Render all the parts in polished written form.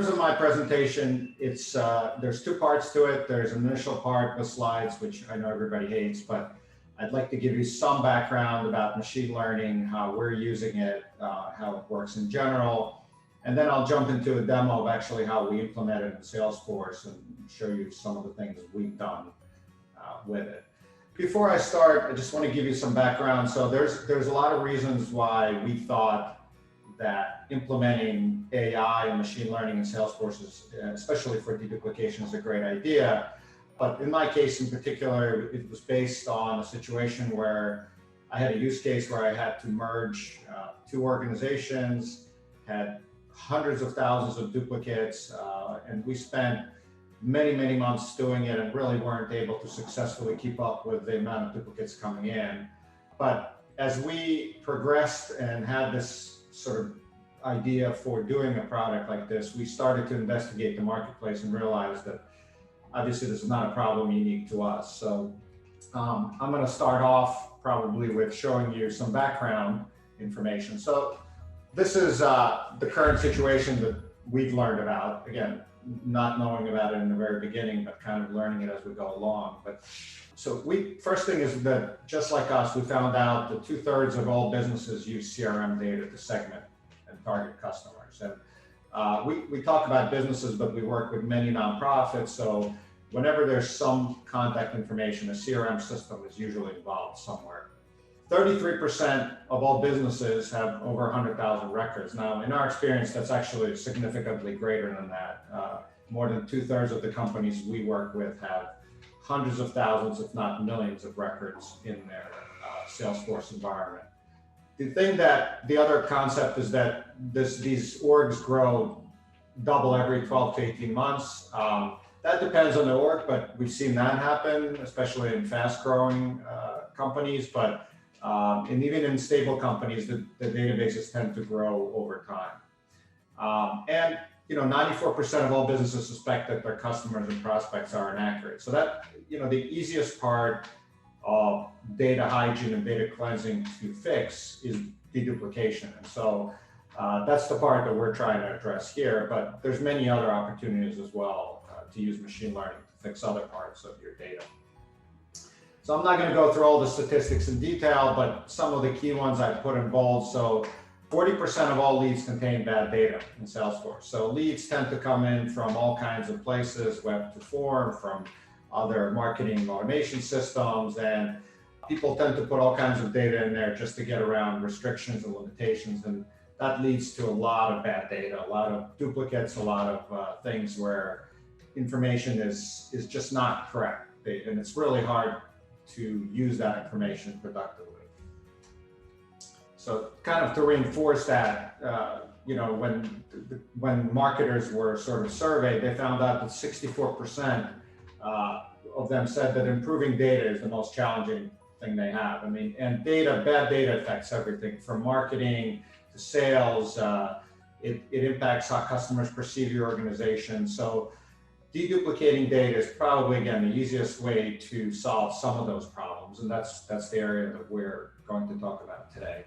terms of my presentation, it's there's two parts to it. There's an initial part with slides, which I know everybody hates, but I'd like to give you some background about machine learning, how we're using it, how it works in general. And then I'll jump into a demo of actually how we implement it in Salesforce and show you some of the things we've done with it. Before I start, I just want to give you some background. So there's a lot of reasons why we thought that implementing AI and machine learning in Salesforce, especially for deduplication, is a great idea. But in my case in particular, it was based on a situation where I had a use case where I had to merge two organizations, had hundreds of thousands of duplicates, and we spent many months doing it and really weren't able to successfully keep up with the amount of duplicates coming in. But as we progressed and had this sort of idea for doing a product like this, we started to investigate the marketplace and realized that obviously this is not a problem unique to us. So I'm going to start off probably with showing you some background information. So this is the current situation that we've learned about. Again, not knowing about it in the very beginning, but kind of learning it as we go along. But so first thing is that just like us, we found out that 2/3 of all businesses use CRM data to segment and target customers. And we talk about businesses, but we work with many nonprofits. So whenever there's some contact information, a CRM system is usually involved somewhere. 33% of all businesses have over 100,000 records. Now, in our experience, that's actually significantly greater than that. More than 2/3 of the companies we work with have hundreds of thousands, if not millions of records in their Salesforce environment. The other concept is that these orgs grow double every 12 to 18 months. That depends on the org, but we've seen that happen, especially in fast-growing companies. But and even in stable companies, the databases tend to grow over time. And 94% of all businesses suspect that their customers and prospects are inaccurate. So that, the easiest part of data hygiene and data cleansing to fix is deduplication. And so that's the part that we're trying to address here, but there's many other opportunities as well to use machine learning to fix other parts of your data. So I'm not going to go through all the statistics in detail, but some of the key ones I put in bold. So 40% of all leads contain bad data in Salesforce. So leads tend to come in from all kinds of places, web to form, from other marketing automation systems, and people tend to put all kinds of data in there just to get around restrictions and limitations. And that leads to a lot of bad data, a lot of duplicates, a lot of things where information is just not correct. And it's really hard to use that information productively. So kind of to reinforce that, when marketers were sort of surveyed, they found out that 64% of them said that improving data is the most challenging thing they have. I mean, and bad data affects everything from marketing to sales. It impacts how customers perceive your organization. So deduplicating data is probably, again, the easiest way to solve some of those problems. And that's the area that we're going to talk about today.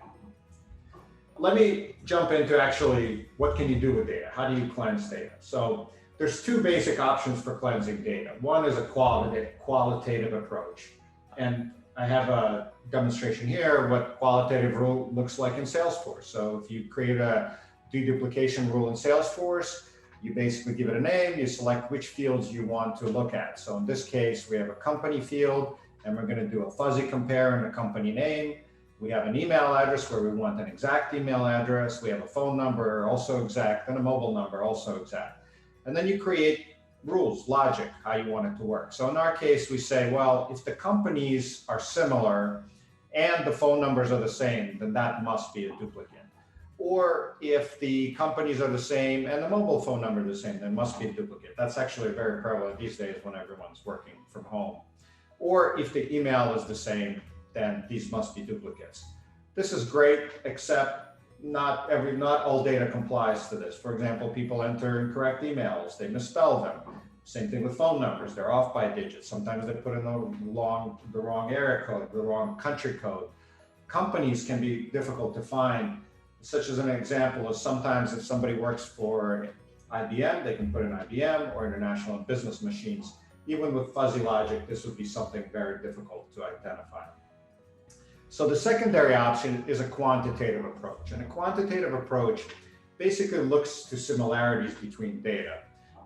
Let me jump into actually what can you do with data? How do you cleanse data? So there's two basic options for cleansing data. One is a qualitative approach. And I have a demonstration here what qualitative rule looks like in Salesforce. So if you create a deduplication rule in Salesforce, you basically give it a name, you select which fields you want to look at. So in this case, we have a company field, and we're going to do a fuzzy compare in the company name. We have an email address where we want an exact email address. We have a phone number, also exact, and a mobile number, also exact. And then you create rules, logic, how you want it to work. So in our case, we say, well, if the companies are similar and the phone numbers are the same, then that must be a duplicate. Or if the companies are the same and the mobile phone number is the same, there must be a duplicate. That's actually very prevalent these days when everyone's working from home. Or if the email is the same, then these must be duplicates. This is great, except not all data complies to this. For example, people enter incorrect emails, they misspell them. Same thing with phone numbers, they're off by digits. Sometimes they put in the wrong area code, the wrong country code. Companies can be difficult to find. Such as an example is sometimes if somebody works for IBM, they can put in IBM or International Business Machines. Even with fuzzy logic, this would be something very difficult to identify. So the secondary option is a quantitative approach. And a quantitative approach basically looks to similarities between data.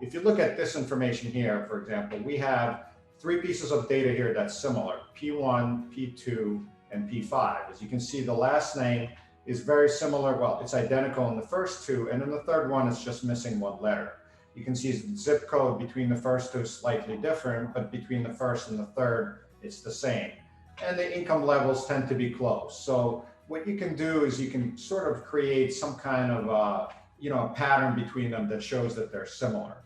If you look at this information here, for example, we have 3 pieces of data here that's similar, P1, P2, and P5. As you can see, the last name is very similar. Well, it's identical in the first 2, and in the third one, it's just missing 1 letter. You can see the zip code between the first 2 is slightly different, but between the first and the third, it's the same. And the income levels tend to be close. So what you can do is you can sort of create some kind of a pattern between them that shows that they're similar.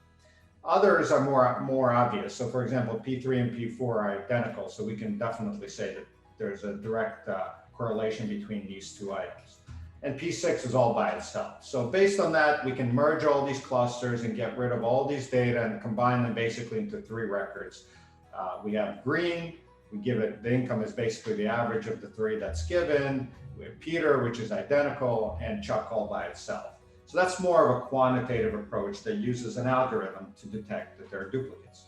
Others are more obvious. So for example, P3 and P4 are identical. So we can definitely say that there's a direct correlation between these 2 items. And P6 is all by itself. So based on that, we can merge all these clusters and get rid of all these data and combine them basically into 3 records. We have green, we give it, the income is basically the average of the 3 that's given. We have Peter, which is identical, and Chuck all by itself. So that's more of a quantitative approach that uses an algorithm to detect that there are duplicates.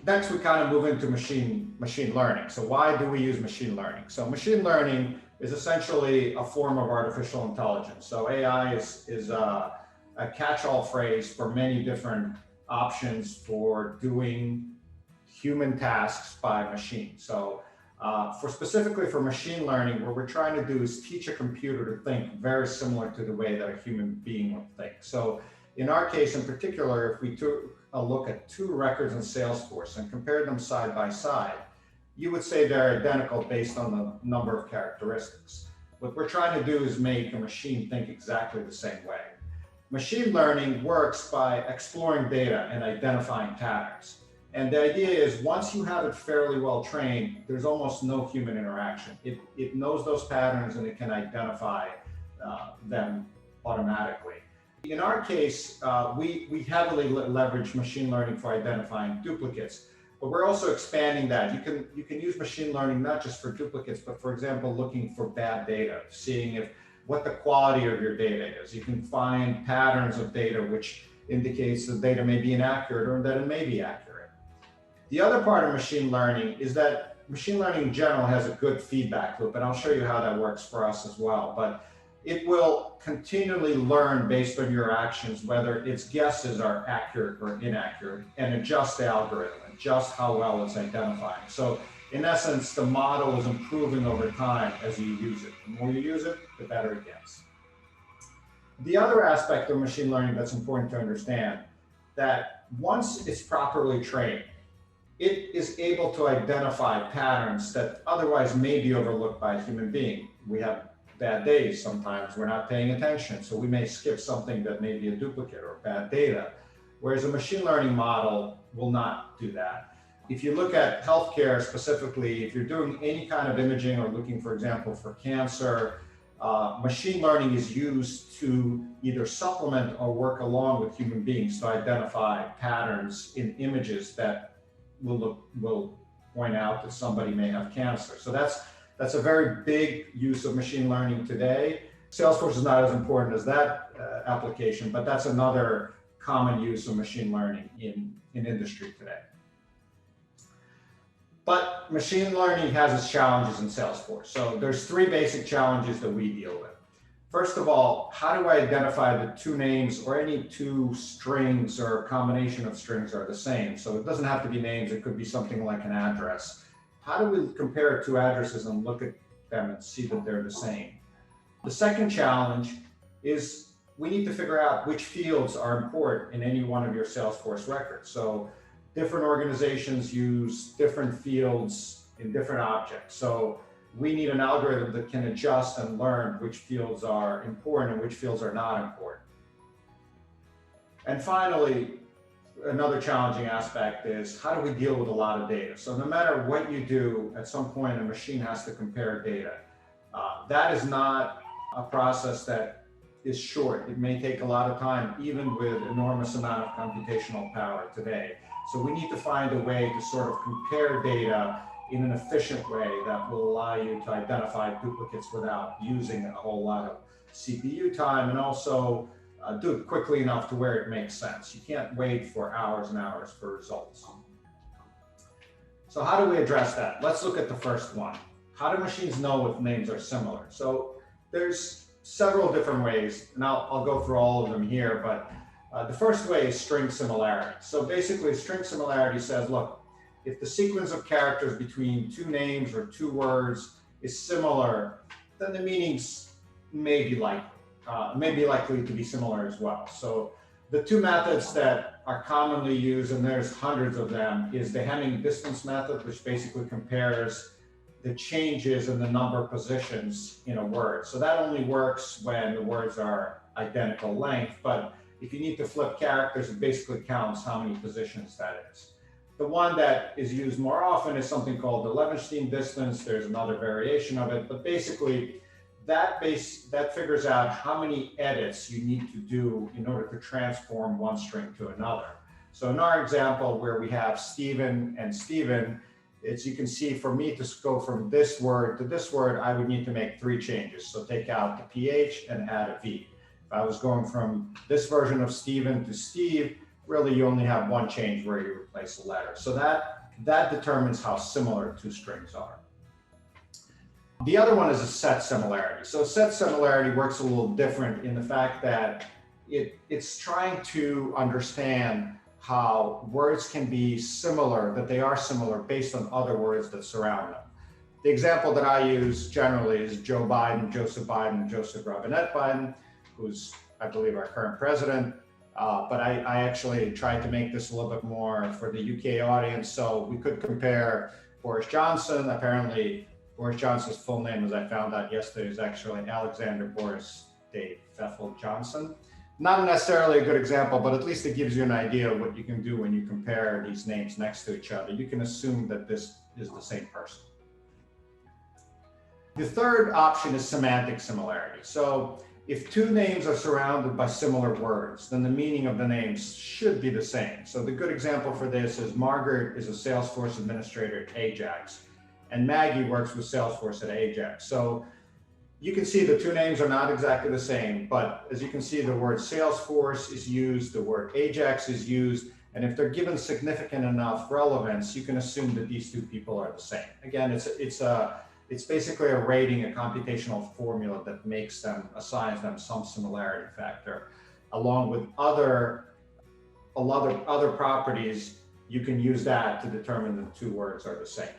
Next, we kind of move into machine learning. So why do we use machine learning? So machine learning is essentially a form of artificial intelligence. So AI is a catch-all phrase for many different options for doing human tasks by machine. So specifically for machine learning, what we're trying to do is teach a computer to think very similar to the way that a human being would think. So in our case in particular, if we took a look at 2 records in Salesforce and compared them side by side, you would say they're identical based on the number of characteristics. What we're trying to do is make a machine think exactly the same way. Machine learning works by exploring data and identifying patterns. And the idea is once you have it fairly well trained, there's almost no human interaction. It knows those patterns and it can identify them automatically. In our case, we heavily leverage machine learning for identifying duplicates, but we're also expanding that. You can use machine learning not just for duplicates, but for example, looking for bad data, seeing what the quality of your data is. You can find patterns of data which indicates the data may be inaccurate or that it may be accurate. The other part of machine learning is that machine learning in general has a good feedback loop, and I'll show you how that works for us as well. But it will continually learn based on your actions whether its guesses are accurate or inaccurate and adjust the algorithm, adjust how well it's identifying. So in essence, the model is improving over time as you use it. The more you use it, the better it gets. The other aspect of machine learning that's important to understand, that once it's properly trained, it is able to identify patterns that otherwise may be overlooked by a human being. We have bad days sometimes, we're not paying attention, so we may skip something that may be a duplicate or bad data, whereas a machine learning model will not do that. If you look at healthcare specifically, if you're doing any kind of imaging or looking, for example, for cancer, machine learning is used to either supplement or work along with human beings to identify patterns in images that will point out that somebody may have cancer. So that's a very big use of machine learning today. Salesforce is not as important as that application, but that's another common use of machine learning in industry today. But machine learning has its challenges in Salesforce. So there's 3 basic challenges that we deal with. First of all, how do I identify the 2 names or any 2 strings or a combination of strings are the same? So it doesn't have to be names, it could be something like an address. How do we compare 2 addresses and look at them and see that they're the same? The second challenge is we need to figure out which fields are important in any one of your Salesforce records. So different organizations use different fields in different objects. So we need an algorithm that can adjust and learn which fields are important and which fields are not important. And finally, another challenging aspect is how do we deal with a lot of data? So no matter what you do, at some point a machine has to compare data. That is not a process that is short. It may take a lot of time, even with enormous amount of computational power today. So we need to find a way to sort of compare data in an efficient way that will allow you to identify duplicates without using a whole lot of CPU time, and also do it quickly enough to where it makes sense. You can't wait for hours and hours for results. So how do we address that? Let's look at the first one. How do machines know if names are similar? So there's several different ways, and I'll go through all of them here, but the first way is string similarity. So basically, string similarity says, look, if the sequence of characters between two names or two words is similar, then the meanings may be likely to be similar as well. So the two methods that are commonly used, and there's hundreds of them, is the Hemming distance method, which basically compares the changes in the number of positions in a word. So that only works when the words are identical length, but if you need to flip characters, it basically counts how many positions that is. The one that is used more often is something called the Levenshtein distance. There's another variation of it, but basically that figures out how many edits you need to do in order to transform one string to another. So in our example where we have Stephen and Stephen, you can see for me to go from this word to this word, I would need to make 3 changes. So take out the PH and add a V. If I was going from this version of Stephen to Steve, really you only have one change where you replace a letter. So that determines how similar 2 strings are. The other one is a set similarity. So set similarity works a little different in the fact that it's trying to understand how words can be similar, that they are similar based on other words that surround them. The example that I use generally is Joe Biden, Joseph Biden, and Joseph Robinette Biden, who's, I believe, our current president. But I actually tried to make this a little bit more for the UK audience. So we could compare Boris Johnson. Apparently, Boris Johnson's full name, as I found out yesterday, is actually Alexander Boris Dave Pfeffel Johnson. Not necessarily a good example, but at least it gives you an idea of what you can do when you compare these names next to each other. You can assume that this is the same person. The third option is semantic similarity. So if 2 names are surrounded by similar words, then the meaning of the names should be the same. So the good example for this is Margaret is a Salesforce administrator at Ajax, and Maggie works with Salesforce at Ajax. So you can see the 2 names are not exactly the same, but as you can see, the word Salesforce is used, the word Ajax is used, and if they're given significant enough relevance, you can assume that these 2 people are the same. Again, it's basically a rating, a computational formula that assigns them some similarity factor. Along with other properties, you can use that to determine that 2 words are the same.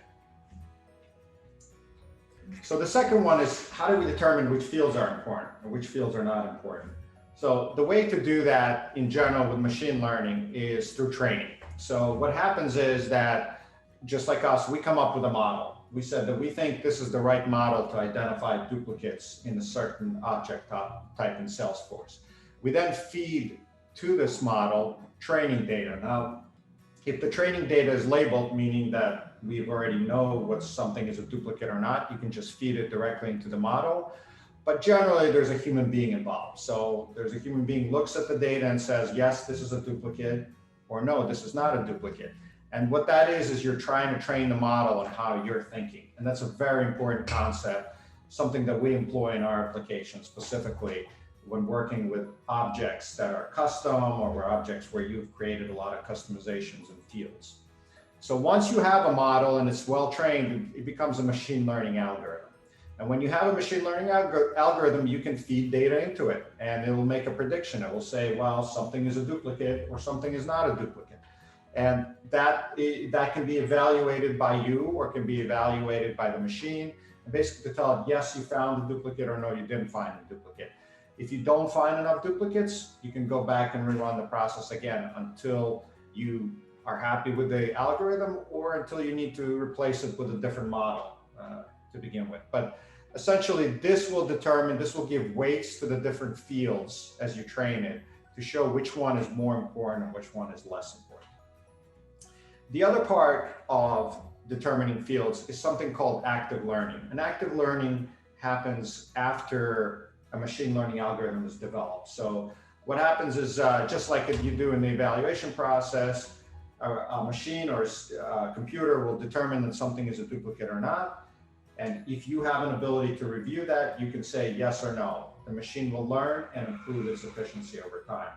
So the second one is, how do we determine which fields are important and which fields are not important? So the way to do that in general with machine learning is through training. So what happens is that, just like us, we come up with a model. We said that we think this is the right model to identify duplicates in a certain object type in Salesforce. We then feed to this model training data. Now, if the training data is labeled, meaning that we already know what something is a duplicate or not, you can just feed it directly into the model. But generally, there's a human being involved. So there's a human being looks at the data and says, yes, this is a duplicate, or no, this is not a duplicate. And what that is you're trying to train the model on how you're thinking. And that's a very important concept, something that we employ in our application specifically when working with objects that are custom or objects where you've created a lot of customizations and fields. So once you have a model and it's well trained, it becomes a machine learning algorithm. And when you have a machine learning algorithm, you can feed data into it and it will make a prediction. It will say, well, something is a duplicate or something is not a duplicate. And that can be evaluated by you or can be evaluated by the machine. And basically to tell it, yes, you found a duplicate, or no, you didn't find a duplicate. If you don't find enough duplicates, you can go back and rerun the process again until you are happy with the algorithm or until you need to replace it with a different model to begin with. But essentially, this will give weights to the different fields as you train it to show which one is more important and which one is less important. The other part of determining fields is something called active learning. And active learning happens after a machine learning algorithm is developed. So what happens is just like you do in the evaluation process, a machine or a computer will determine that something is a duplicate or not. And if you have an ability to review that, you can say yes or no. The machine will learn and improve its efficiency over time.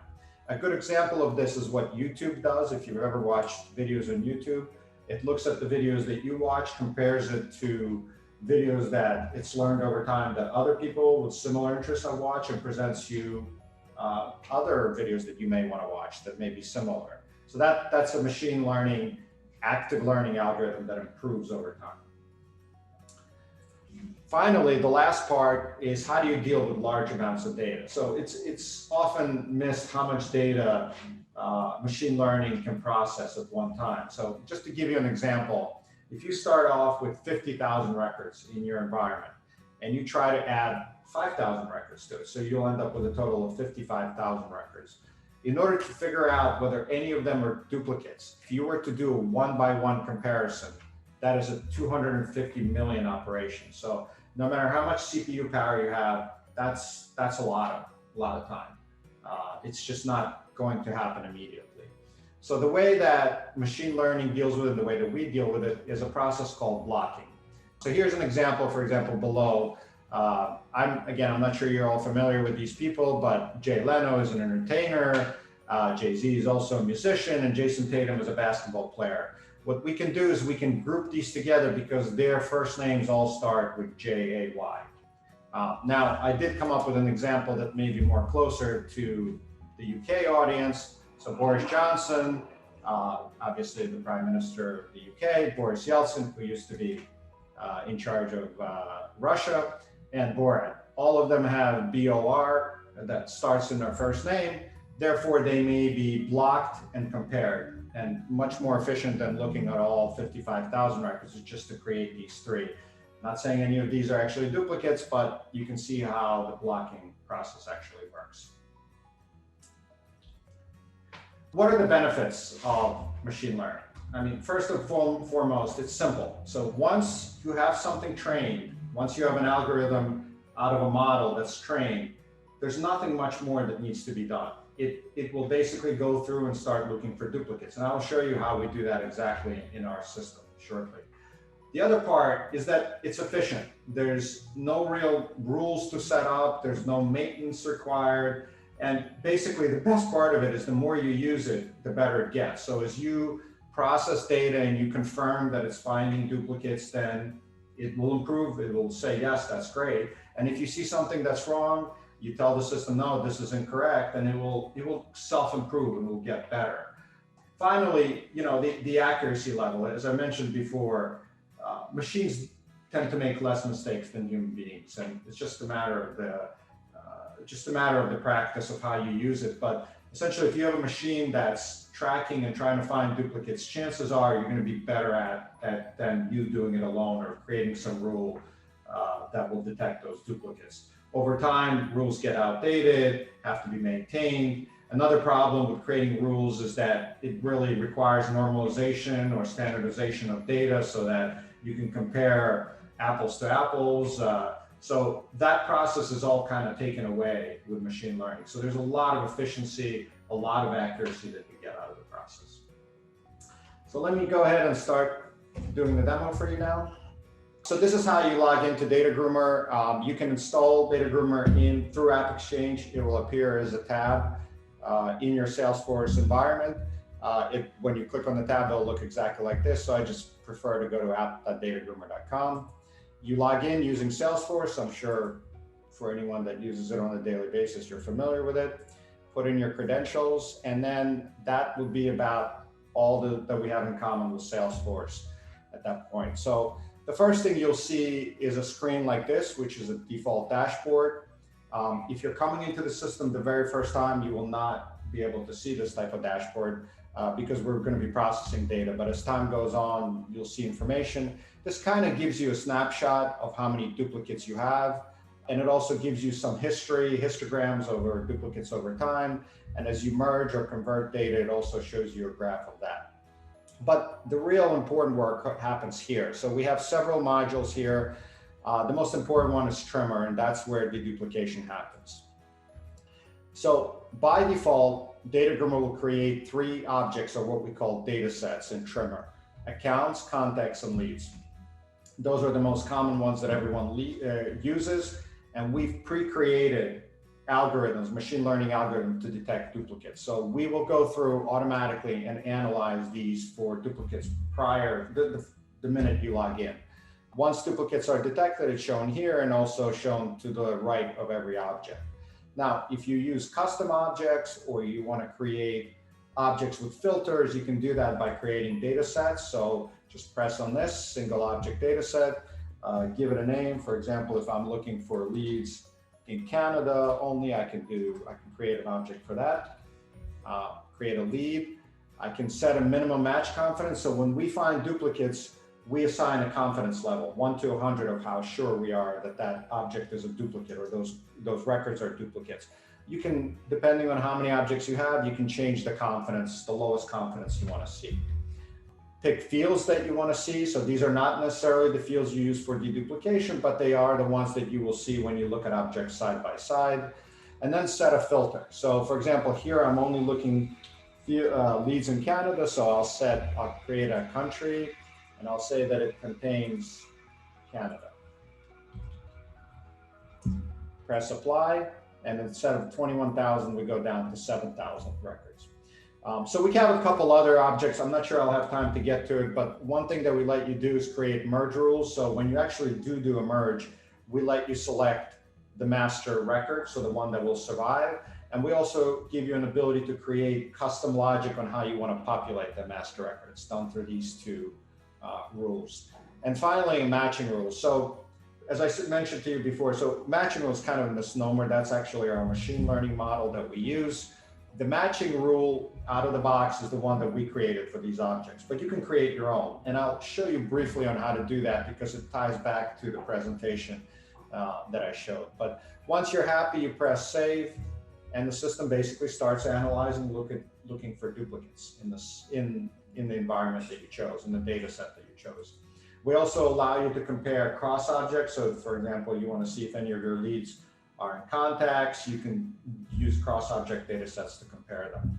A good example of this is what YouTube does. If you've ever watched videos on YouTube, it looks at the videos that you watch, compares it to videos that it's learned over time that other people with similar interests have watched, and presents you other videos that you may want to watch that may be similar. So that's a machine learning, active learning algorithm that improves over time. Finally, the last part is how do you deal with large amounts of data? So it's often missed how much data machine learning can process at one time. So just to give you an example, if you start off with 50,000 records in your environment and you try to add 5,000 records to it, so you'll end up with a total of 55,000 records. In order to figure out whether any of them are duplicates, if you were to do a one-by-one comparison, that is a 250 million operation. So no matter how much CPU power you have, that's a lot of time. It's just not going to happen immediately. So the way that machine learning deals with it, the way that we deal with it, is a process called blocking. So here's an example, for example, below. I'm not sure you're all familiar with these people, but Jay Leno is an entertainer, Jay-Z is also a musician, and Jason Tatum is a basketball player. What we can do is we can group these together because their first names all start with J-A-Y. Now, I did come up with an example that may be more closer to the UK audience. So Boris Johnson, obviously the Prime Minister of the UK, Boris Yeltsin, who used to be in charge of Russia, and Borat. All of them have B-O-R that starts in their first name. Therefore, they may be blocked and compared, and much more efficient than looking at all 55,000 records is just to create these three. Not saying any of these are actually duplicates, but you can see how the blocking process actually works. What are the benefits of machine learning? I mean, first and foremost, it's simple. So once you have something trained, once you have an algorithm out of a model that's trained, there's nothing much more that needs to be done. It will basically go through and start looking for duplicates. And I'll show you how we do that exactly in our system shortly. The other part is that it's efficient. There's no real rules to set up. There's no maintenance required. And basically the best part of it is the more you use it, the better it gets. So as you process data and you confirm that it's finding duplicates, then it will improve. It will say, yes, that's great. And if you see something that's wrong, you tell the system, no, this is incorrect, and it will self-improve and will get better. Finally, the accuracy level, as I mentioned before, machines tend to make less mistakes than human beings, and it's just a matter of the practice of how you use it. But essentially, if you have a machine that's tracking and trying to find duplicates, chances are you're going to be better at than you doing it alone or creating some rule that will detect those duplicates. Over time, rules get outdated, have to be maintained. Another problem with creating rules is that it really requires normalization or standardization of data so that you can compare apples to apples. So that process is all kind of taken away with machine learning. So there's a lot of efficiency, a lot of accuracy that you get out of the process. So let me go ahead and start doing the demo for you now. So this is how you log into DataGroomr. You can install DataGroomr through AppExchange. It will appear as a tab in your Salesforce environment. When you click on the tab, it'll look exactly like this. So I just prefer to go to app.datagroomr.com. You log in using Salesforce. I'm sure for anyone that uses it on a daily basis, you're familiar with it. Put in your credentials, and then that would be about all that we have in common with Salesforce at that point. So the first thing you'll see is a screen like this, which is a default dashboard. If you're coming into the system the very first time, you will not be able to see this type of dashboard because we're going to be processing data. But as time goes on, you'll see information. This kind of gives you a snapshot of how many duplicates you have. And it also gives you some histograms over duplicates over time. And as you merge or convert data, it also shows you a graph of that. But the real important work happens here. So we have several modules here. The most important one is trimmer, and that's where deduplication happens. So by default, DataGroomr will create 3 objects, or what we call data sets in trimmer: accounts, contacts, and leads. Those are the most common ones that everyone uses. And we've pre-created algorithms, machine learning algorithms to detect duplicates. So we will go through automatically and analyze these for duplicates prior the minute you log in. Once duplicates are detected, it's shown here and also shown to the right of every object. Now, if you use custom objects or you want to create objects with filters, you can do that by creating data sets. So just press on this single object data set, give it a name. For example, if I'm looking for leads in Canada only, I can create an object for that, create a lead. I can set a minimum match confidence. So when we find duplicates, we assign a confidence level, 1 to 100 of how sure we are that that object is a duplicate or those records are duplicates. You can, depending on how many objects you have, you can change the confidence, the lowest confidence you want to see. Pick fields that you want to see. So these are not necessarily the fields you use for deduplication, but they are the ones that you will see when you look at objects side by side. And then set a filter. So for example, here I'm only looking leads in Canada. So I'll create a country and I'll say that it contains Canada. Press apply. And instead of 21,000, we go down to 7,000 records. So we have a couple other objects. I'm not sure I'll have time to get to it, but one thing that we let you do is create merge rules. So when you actually do a merge, we let you select the master record, so the one that will survive. And we also give you an ability to create custom logic on how you want to populate the master record. It's done through these two rules. And finally, a matching rule. So as I mentioned to you before, so matching rule is kind of a misnomer. That's actually our machine learning model that we use. The matching rule out of the box is the one that we created for these objects, but you can create your own. And I'll show you briefly on how to do that because it ties back to the presentation that I showed. But once you're happy, you press save, and the system basically starts analyzing, looking for duplicates in the environment that you chose, in the data set that you chose. We also allow you to compare cross objects. So for example, you want to see if any of your leads are in contacts, you can use cross object data sets to compare them.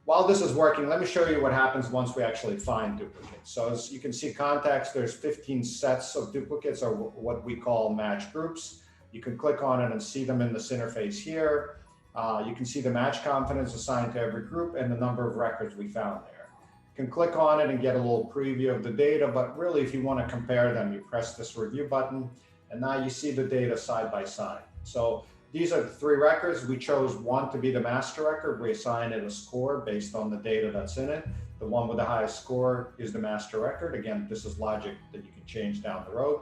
While this is working, let me show you what happens once we actually find duplicates. So as you can see contacts, there's 15 sets of duplicates, or what we call match groups. You can click on it and see them in this interface here. You can see the match confidence assigned to every group and the number of records we found there. You can click on it and get a little preview of the data, but really if you want to compare them, you press this review button, and now you see the data side by side. So these are the 3 records. We chose one to be the master record. We assign it a score based on the data that's in it. The one with the highest score is the master record. Again, this is logic that you can change down the road.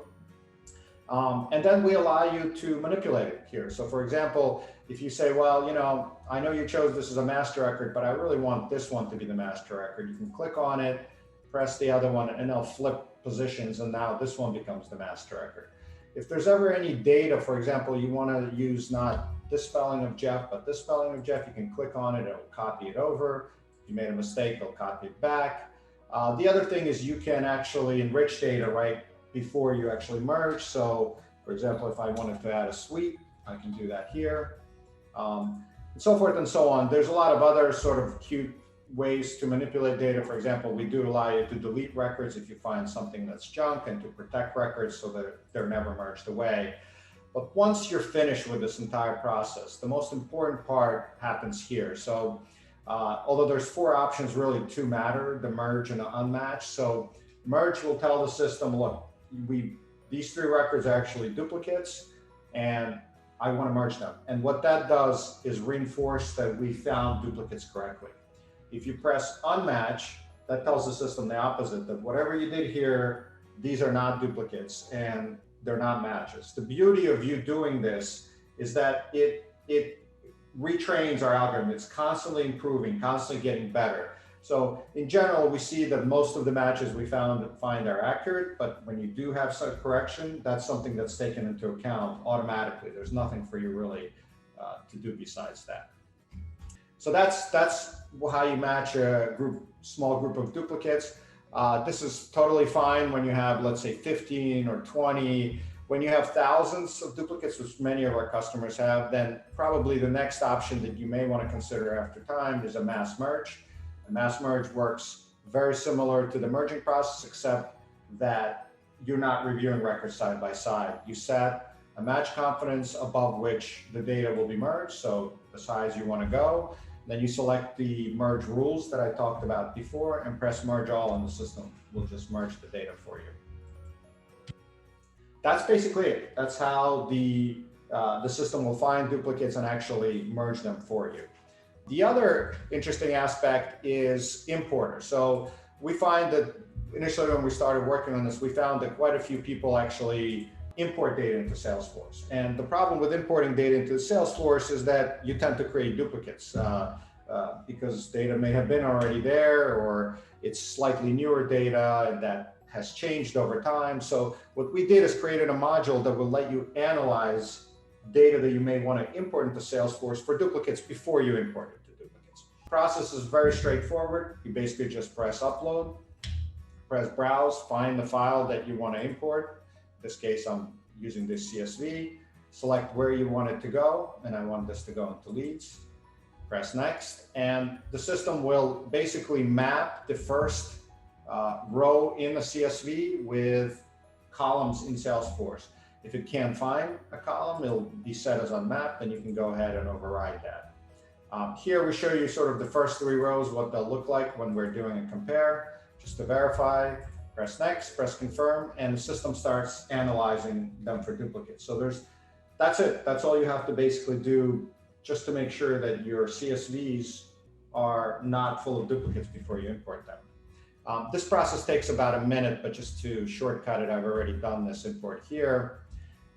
And then we allow you to manipulate it here. So for example, if you say, well, you know, I know you chose this as a master record, but I really want this one to be the master record. You can click on it, press the other one, and they'll flip positions, and now this one becomes the master record. If there's ever any data, for example, you want to use not this spelling of Jeff, but this spelling of Jeff, you can click on it, it'll copy it over. If you made a mistake, it'll copy it back. The other thing is you can actually enrich data right before you actually merge. So for example, if I wanted to add a suite, I can do that here, and so forth and so on. There's a lot of other sort of cute ways to manipulate data. For example, we do allow you to delete records if you find something that's junk, and to protect records so that they're never merged away. But once you're finished with this entire process, the most important part happens here. So although there's 4 options, really 2 matter, the merge and the unmatch. So merge will tell the system, look, these 3 records are actually duplicates, and I want to merge them. And what that does is reinforce that we found duplicates correctly. If you press unmatch, that tells the system the opposite, that whatever you did here, these are not duplicates and they're not matches. The beauty of you doing this is that it retrains our algorithm. It's constantly improving, constantly getting better. So in general, we see that most of the matches we find are accurate, but when you do have such correction, that's something that's taken into account automatically. There's nothing for you really to do besides that. So that's how you match a small group of duplicates. This is totally fine when you have, let's say, 15 or 20. When you have thousands of duplicates, which many of our customers have, then probably the next option that you may want to consider after time is a mass merge. A mass merge works very similar to the merging process, except that you're not reviewing records side by side. You set a match confidence above which the data will be merged, so the size you want to go. Then you select the merge rules that I talked about before and press merge all, and the system will just merge the data for you. That's basically it. That's how the system will find duplicates and actually merge them for you. The other interesting aspect is importer. So we find that initially when we started working on this, we found that quite a few people actually import data into Salesforce. And the problem with importing data into Salesforce is that you tend to create duplicates because data may have been already there, or it's slightly newer data that has changed over time. So what we did is created a module that will let you analyze data that you may want to import into Salesforce for duplicates before you import it to duplicates. The process is very straightforward. You basically just press upload, press browse, find the file that you want to import. In this case, I'm using this CSV. Select where you want it to go, and I want this to go into leads. Press next, and the system will basically map the first row in the CSV with columns in Salesforce. If it can't find a column, it'll be set as unmapped, and you can go ahead and override that. Here we show you sort of the first 3 rows, what they'll look like when we're doing a compare. Just to verify, press next, press confirm, and the system starts analyzing them for duplicates. So that's it. That's all you have to basically do just to make sure that your CSVs are not full of duplicates before you import them. This process takes about a minute, but just to shortcut it, I've already done this import here.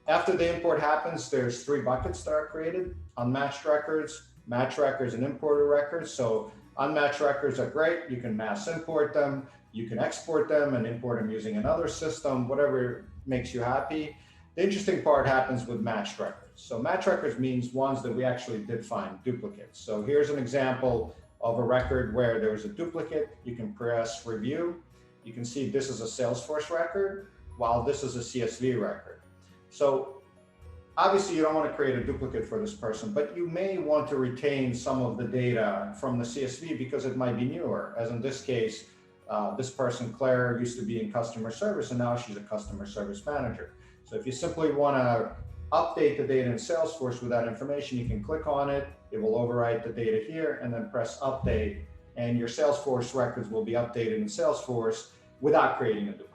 After the import happens, there's 3 buckets that are created: unmatched records, match records, and importer records. So unmatched records are great. You can mass import them. You can export them and import them using another system, whatever makes you happy. The interesting part happens with matched records. So matched records means ones that we actually did find duplicates. So here's an example of a record where there was a duplicate. You can press review. You can see this is a Salesforce record, while this is a CSV record. So obviously you don't want to create a duplicate for this person, but you may want to retain some of the data from the CSV because it might be newer. As in this case, this person, Claire, used to be in customer service, and now she's a customer service manager. So if you simply want to update the data in Salesforce with that information, you can click on it. It will overwrite the data here, and then press update, and your Salesforce records will be updated in Salesforce without creating a duplicate.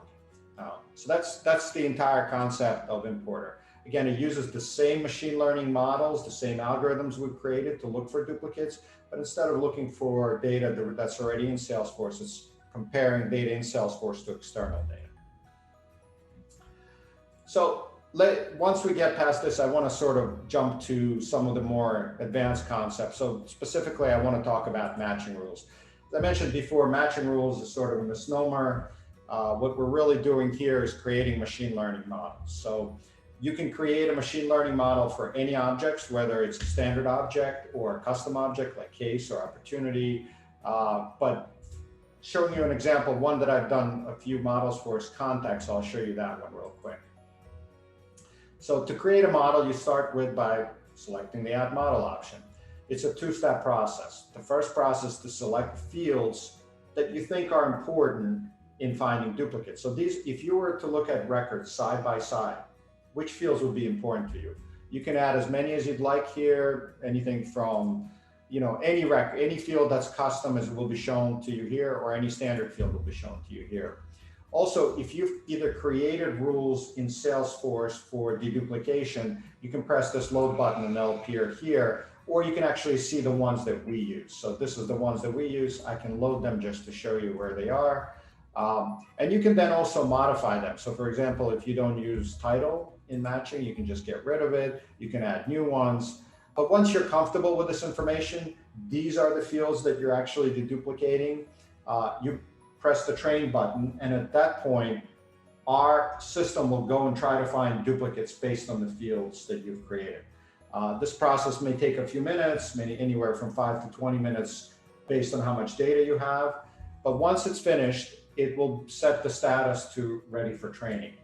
So that's the entire concept of importer. Again, it uses the same machine learning models, the same algorithms we've created to look for duplicates, but instead of looking for data that's already in Salesforce, it's comparing data in Salesforce to external data. So once we get past this, I want to sort of jump to some of the more advanced concepts. So specifically, I want to talk about matching rules. As I mentioned before, matching rules is sort of a misnomer. What we're really doing here is creating machine learning models. So you can create a machine learning model for any objects, whether it's a standard object or a custom object like case or opportunity. But showing you an example, one that I've done a few models for is context. I'll show you that one real quick. So to create a model, you start by selecting the Add Model option. It's a 2-step process. The first process is to select fields that you think are important in finding duplicates. So if you were to look at records side by side, which fields would be important to you? You can add as many as you'd like here, anything from any field that's custom will be shown to you here, or any standard field will be shown to you here. Also, if you've either created rules in Salesforce for deduplication, you can press this load button and they'll appear here, or you can actually see the ones that we use. So this is the ones that we use. I can load them just to show you where they are. And you can then also modify them. So for example, if you don't use title in matching, you can just get rid of it. You can add new ones. But once you're comfortable with this information, these are the fields that you're actually deduplicating. You press the train button, and at that point, our system will go and try to find duplicates based on the fields that you've created. This process may take a few minutes, maybe anywhere from 5 to 20 minutes based on how much data you have. But once it's finished, it will set the status to ready for training.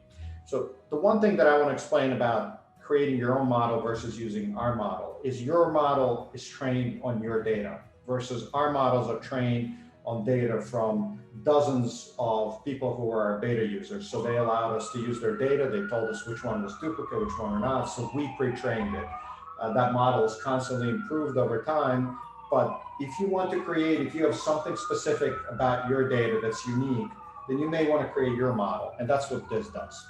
So the one thing that I want to explain about creating your own model versus using our model is your model is trained on your data versus our models are trained on data from dozens of people who are beta users. So they allowed us to use their data. They told us which one was duplicate, which one were not. So we pre-trained it. That model is constantly improved over time. But if you want to create, if you have something specific about your data that's unique, then you may want to create your model. And that's what this does.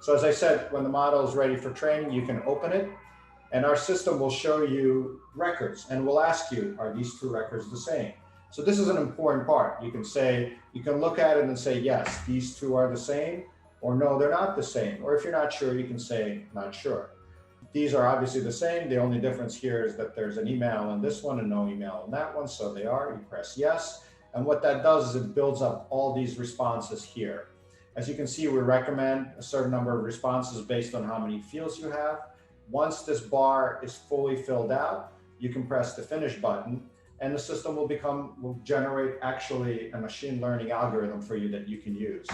So as I said, when the model is ready for training, you can open it. And our system will show you records and will ask you, are these two records the same? So this is an important part. You can say, you can look at it and say, yes, these two are the same, or no, they're not the same. Or if you're not sure, you can say, not sure. These are obviously the same. The only difference here is that there's an email in this one and no email in that one. So they are, you press yes. And what that does is it builds up all these responses here. As you can see, we recommend a certain number of responses based on how many fields you have. Once this bar is fully filled out, you can press the finish button and the system will generate actually a machine learning algorithm for you that you can use.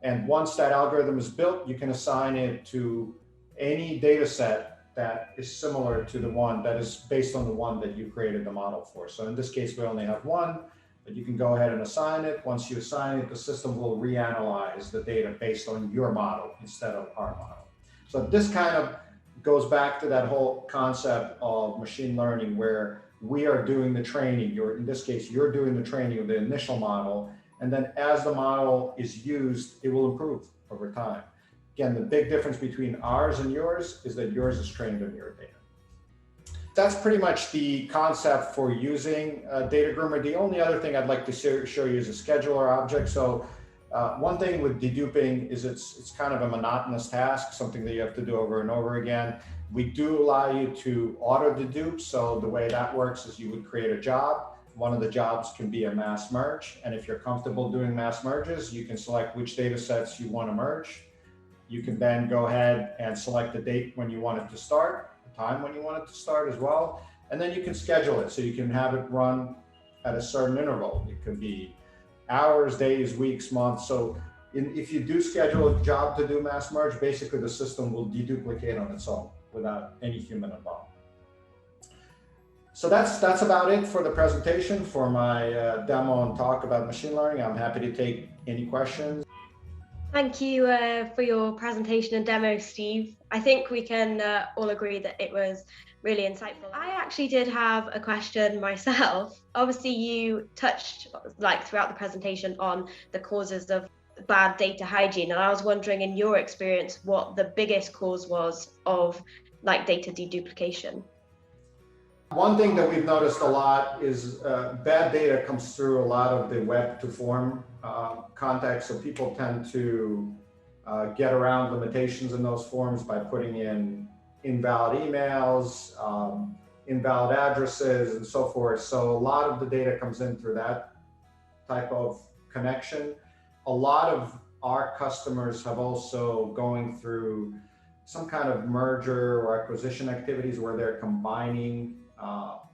And once that algorithm is built, you can assign it to any data set that is similar to the one that is based on the one that you created the model for. So in this case, we only have one, but you can go ahead and assign it. Once you assign it, the system will reanalyze the data based on your model instead of our model. So this kind of goes back to that whole concept of machine learning where we are doing the training. In this case, you're doing the training of the initial model. And then as the model is used, it will improve over time. Again, the big difference between ours and yours is that yours is trained on your data. That's pretty much the concept for using DataGroomr. The only other thing I'd like to show you is a scheduler object. So one thing with deduping is it's kind of a monotonous task, something that you have to do over and over again. We do allow you to auto dedupe. So the way that works is you would create a job. One of the jobs can be a mass merge. And if you're comfortable doing mass merges, you can select which data sets you want to merge. You can then go ahead and select the date when you want it to start, the time when you want it to start as well. And then you can schedule it. So you can have it run at a certain interval. It could be hours, days, weeks, months. So if you do schedule a job to do mass merge, basically the system will deduplicate on its own without any human involved. So that's about it for the presentation, for my demo and talk about machine learning. I'm happy to take any questions. Thank you for your presentation and demo, Steve. I think we can all agree that it was really insightful. I actually did have a question myself. Obviously, you touched throughout the presentation on the causes of bad data hygiene, and I was wondering, in your experience, what the biggest cause was of data deduplication. One thing that we've noticed a lot is bad data comes through a lot of the web to form context. So people tend to get around limitations in those forms by putting in invalid emails, invalid addresses, and so forth. So a lot of the data comes in through that type of connection. A lot of our customers have also going through some kind of merger or acquisition activities where they're combining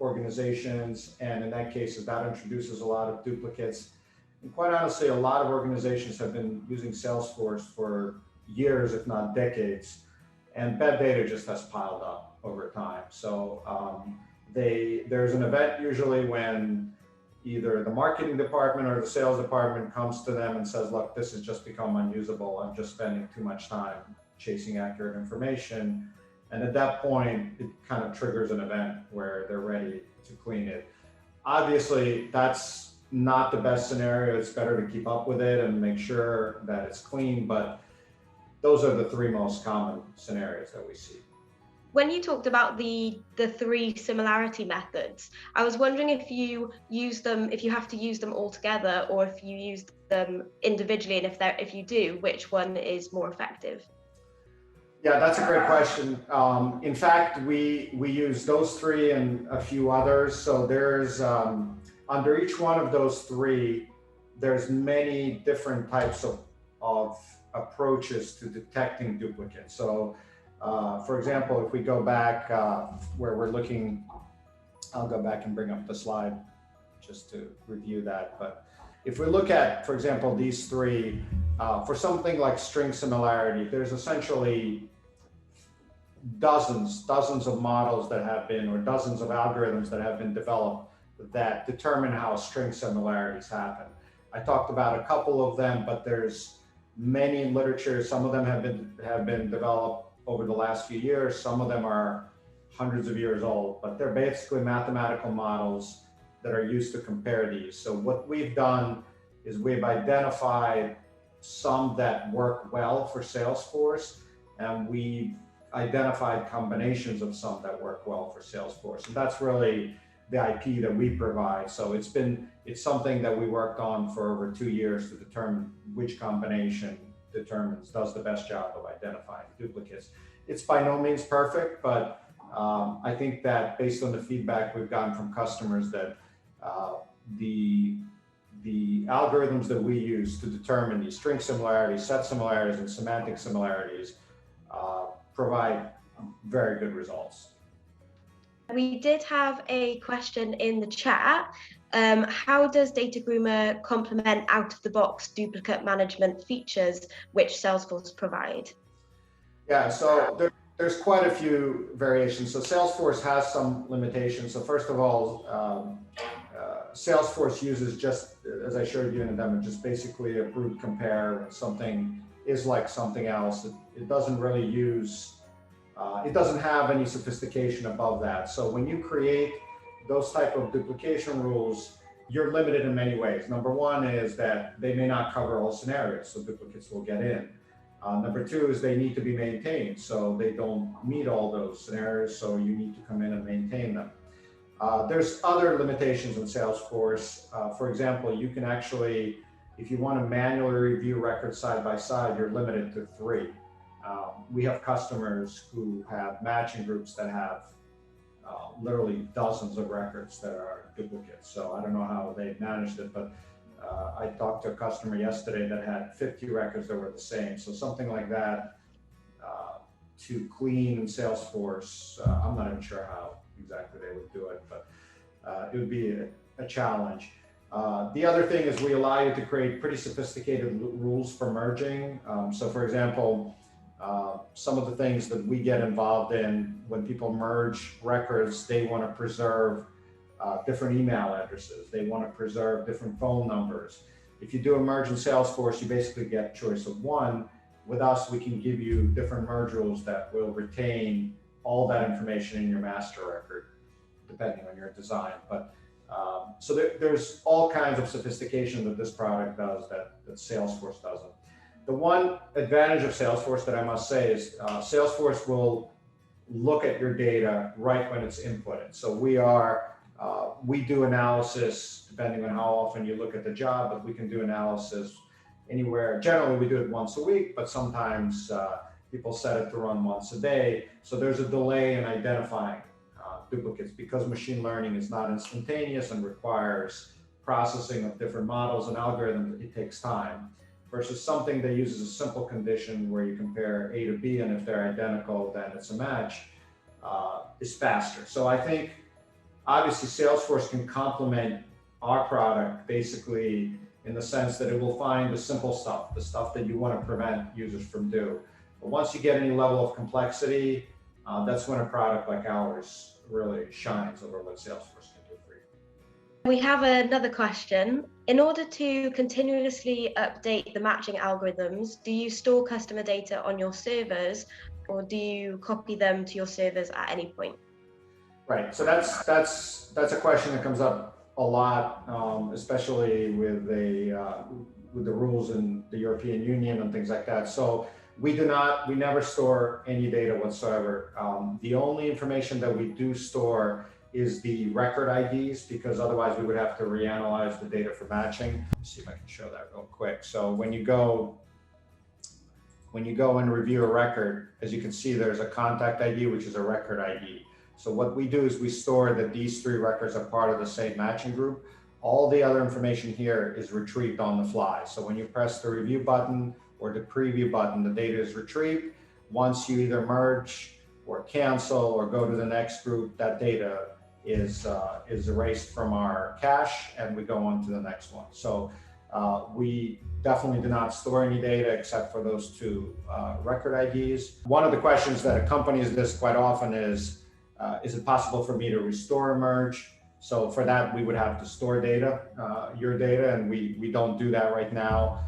organizations, and in that case, that introduces a lot of duplicates. And quite honestly, a lot of organizations have been using Salesforce for years, if not decades, and bad data just has piled up over time. So there's an event usually when either the marketing department or the sales department comes to them and says, look, this has just become unusable. I'm just spending too much time chasing accurate information. And at that point, it kind of triggers an event where they're ready to clean it. Obviously, that's not the best scenario. It's better to keep up with it and make sure that it's clean, but those are the three most common scenarios that we see. When you talked about the three similarity methods, I was wondering if you use them, if you have to use them all together, or if you use them individually, and if you do, which one is more effective? Yeah, that's a great question. In fact, we use those three and a few others. So there's, under each one of those three, there's many different types of approaches to detecting duplicates. So for example, if we go back where we're looking, I'll go back and bring up the slide just to review that. But if we look at, for example, these three, for something like string similarity, there's essentially dozens of models that have been, or dozens of algorithms that have been developed that determine how string similarities happen. I talked about a couple of them, but there's many in literature. Some of them have been developed over the last few years. Some of them are hundreds of years old, but they're basically mathematical models that are used to compare these. So what we've done is we've identified some that work well for Salesforce, and we've identified combinations of some that work well for Salesforce. And that's really the IP that we provide. So it's something that we worked on for over 2 years to determine which combination does the best job of identifying duplicates. It's by no means perfect, but I think that based on the feedback we've gotten from customers, that the algorithms that we use to determine these string similarities, set similarities, and semantic similarities provide very good results. We did have a question in the chat. How does DataGroomr complement out-of-the-box duplicate management features which Salesforce provide? Yeah, so there's quite a few variations. So Salesforce has some limitations. So first of all, Salesforce uses, just as I showed you in the demo, just basically a brute compare when something is like something else. It doesn't really use, it doesn't have any sophistication above that. So when you create those type of duplication rules, you're limited in many ways. Number one is that they may not cover all scenarios, so duplicates will get in. Number two is they need to be maintained, so they don't meet all those scenarios, so you need to come in and maintain them. There's other limitations in Salesforce. For example, you can actually, if you want to manually review records side by side, you're limited to 3. We have customers who have matching groups that have literally dozens of records that are duplicates. So I don't know how they managed it, but I talked to a customer yesterday that had 50 records that were the same. So something like that to clean in Salesforce, I'm not even sure how exactly they would do it, but it would be a challenge. The other thing is we allow you to create pretty sophisticated rules for merging. So for example, some of the things that we get involved in when people merge records, they want to preserve different email addresses. They want to preserve different phone numbers. If you do a merge in Salesforce, you basically get choice of 1. With us, we can give you different merge rules that will retain all that information in your master record, depending on your design. But so there's all kinds of sophistication that this product does that Salesforce doesn't. The one advantage of Salesforce that I must say is Salesforce will look at your data right when it's inputted. So we do analysis depending on how often you look at the job, but we can do analysis anywhere. Generally, we do it once a week, but sometimes people set it to run once a day. So there's a delay in identifying duplicates because machine learning is not instantaneous and requires processing of different models and algorithms. It takes time. Versus something that uses a simple condition where you compare A to B, and if they're identical, then it's a match, is faster. So I think obviously Salesforce can complement our product basically in the sense that it will find the simple stuff, the stuff that you want to prevent users from doing. But once you get any level of complexity, that's when a product like ours really shines over what Salesforce can do for you. We have another question. In order to continuously update the matching algorithms, do you store customer data on your servers or do you copy them to your servers at any point? Right, so that's a question that comes up a lot, especially with the rules in the European Union and things like that. So we never store any data whatsoever. The only information that we do store is the record IDs, because otherwise we would have to reanalyze the data for matching. Let's see if I can show that real quick. So when you go and review a record, as you can see, there's a contact ID, which is a record ID. So what we do is we store that these 3 records are part of the same matching group. All the other information here is retrieved on the fly. So when you press the review button or the preview button, the data is retrieved. Once you either merge or cancel or go to the next group, that data is erased from our cache and we go on to the next one. So we definitely do not store any data except for those 2 record IDs. One of the questions that accompanies this quite often is it possible for me to restore a merge? So for that, we would have to store data, your data, and we don't do that right now.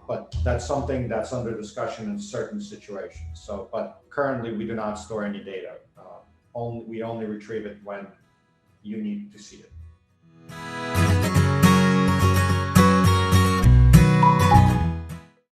But that's something that's under discussion in certain situations. So, but currently we do not store any data. We only retrieve it when you need to see it.